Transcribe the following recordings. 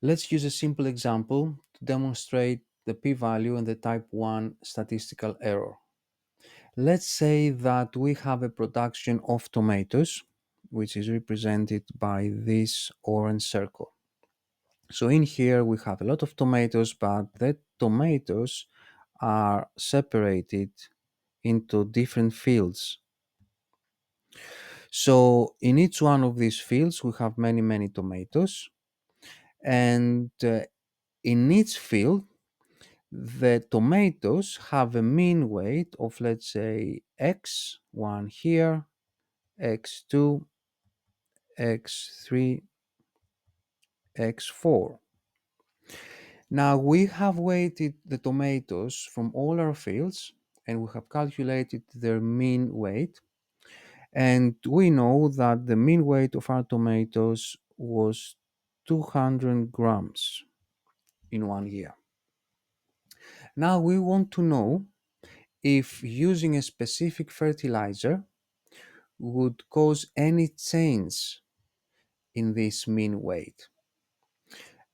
Let's use a simple example to demonstrate the p-value and the type 1 statistical error. Let's say that we have a production of tomatoes, which is represented by this orange circle. So in here we have a lot of tomatoes, but the tomatoes are separated into different fields. So in each one of these fields we have many tomatoes, and in each field the tomatoes have a mean weight of, let's say, x1 here, x2, x3, x4. Now we have weighted the tomatoes from all our fields and we have calculated their mean weight, and we know that the mean weight of our tomatoes was 200 grams in 1 year. Now we want to know if using a specific fertilizer would cause any change in this mean weight.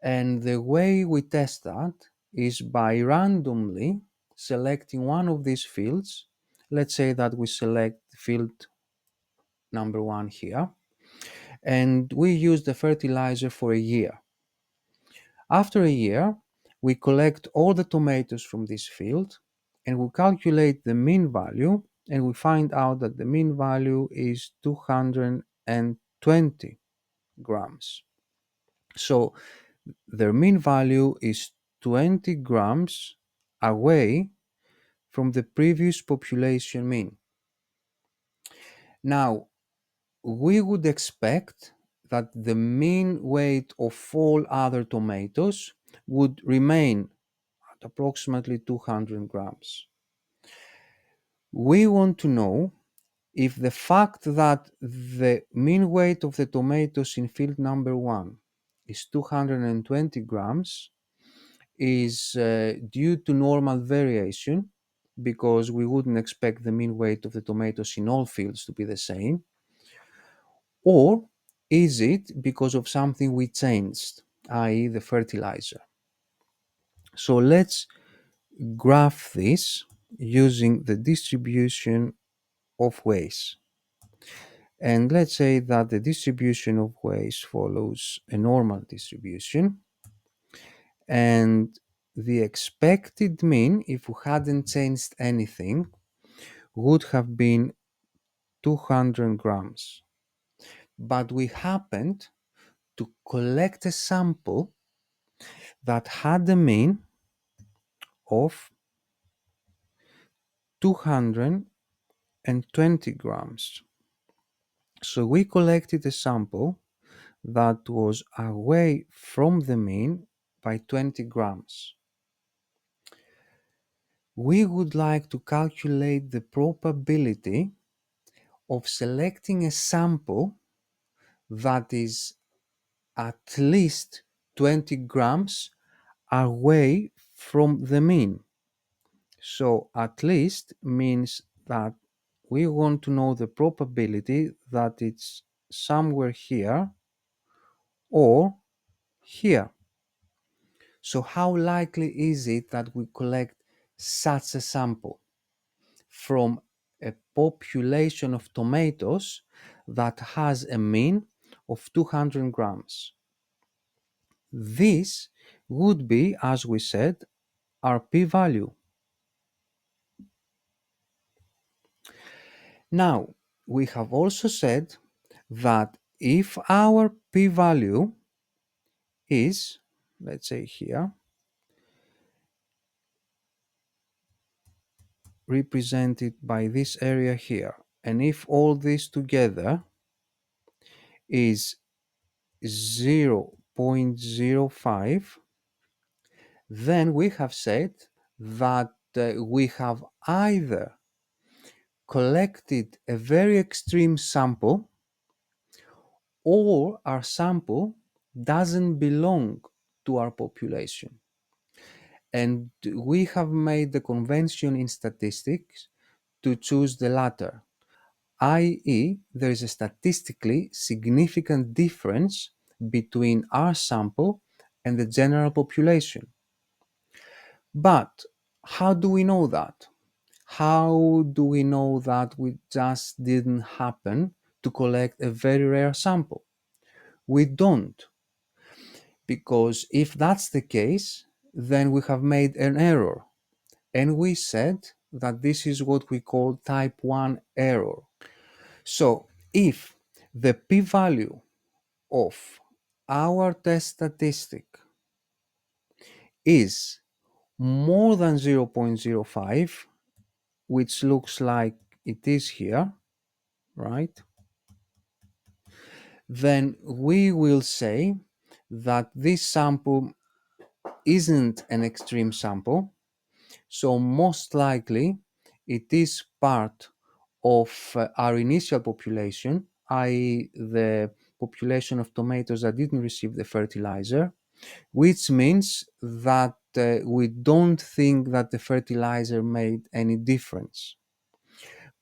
And the way we test that is by randomly selecting one of these fields. Let's say that we select field number 1 here, and we use the fertilizer for a year. After a year, we collect all the tomatoes from this field and we calculate the mean value, and we find out that the mean value is 220 grams. So their mean value is 20 grams away from the previous population mean. Now, we would expect that the mean weight of all other tomatoes would remain at approximately 200 grams. We want to know if the fact that the mean weight of the tomatoes in field number 1 is 220 grams is due to normal variation, because we wouldn't expect the mean weight of the tomatoes in all fields to be the same, or is it because of something we changed, i.e. the fertilizer. So let's graph this using the distribution of waste. And let's say that the distribution of waste follows a normal distribution, and the expected mean, if we hadn't changed anything, would have been 200 grams. But we happened to collect a sample that had a mean of 220 grams. So we collected a sample that was away from the mean by 20 grams. We would like to calculate the probability of selecting a sample that is at least 20 grams away from the mean. So at least means that we want to know the probability that it's somewhere here or here. So how likely is it that we collect such a sample from a population of tomatoes that has a mean of 200 grams? This would be, as we said, our p-value. Now, we have also said that if our p-value is, let's say here, represented by this area here, and if all this together is 0.05, then we have said that we have either collected a very extreme sample, or our sample doesn't belong to our population. And we have made the convention in statistics to choose the latter, i.e. there is a statistically significant difference between our sample and the general population. But how do we know that? How do we know that we just didn't happen to collect a very rare sample? We don't, because if that's the case, then we have made an error. And we said that this is what we call type 1 error. So if the p-value of our test statistic is more than 0.05, which looks like it is here, right? Then we will say that this sample isn't an extreme sample. So most likely it is part of our initial population, i.e. the population of tomatoes that didn't receive the fertilizer, which means that we don't think that the fertilizer made any difference.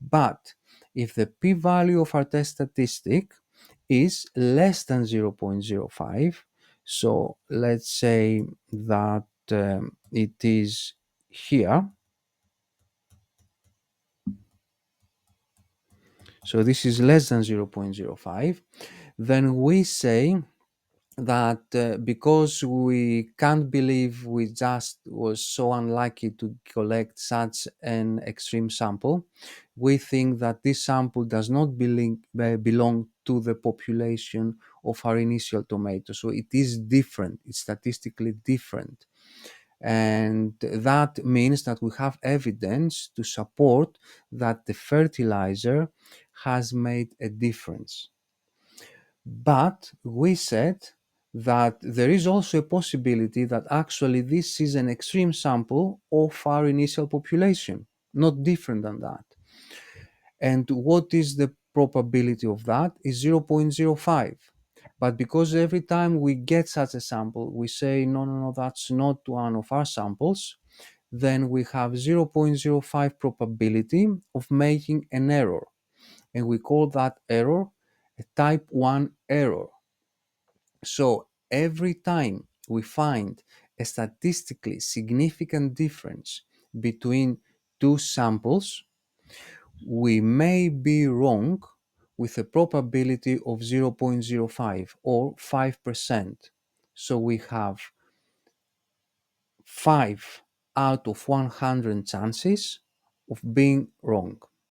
But if the p-value of our test statistic is less than 0.05, so let's say that it is here, so this is less than 0.05, then we say that because we can't believe we just was so unlucky to collect such an extreme sample, we think that this sample does not belong to the population of our initial tomato. So it is different, it's statistically different. And that means that we have evidence to support that the fertilizer has made a difference. But we said that there is also a possibility that actually this is an extreme sample of our initial population, not different than that. And what is the probability of that is 0.05. But because every time we get such a sample, we say, no, no, no, that's not one of our samples, then we have 0.05 probability of making an error. And we call that error a type 1 error. So every time we find a statistically significant difference between two samples, we may be wrong with a probability of 0.05 or 5%. So we have 5 out of 100 chances of being wrong.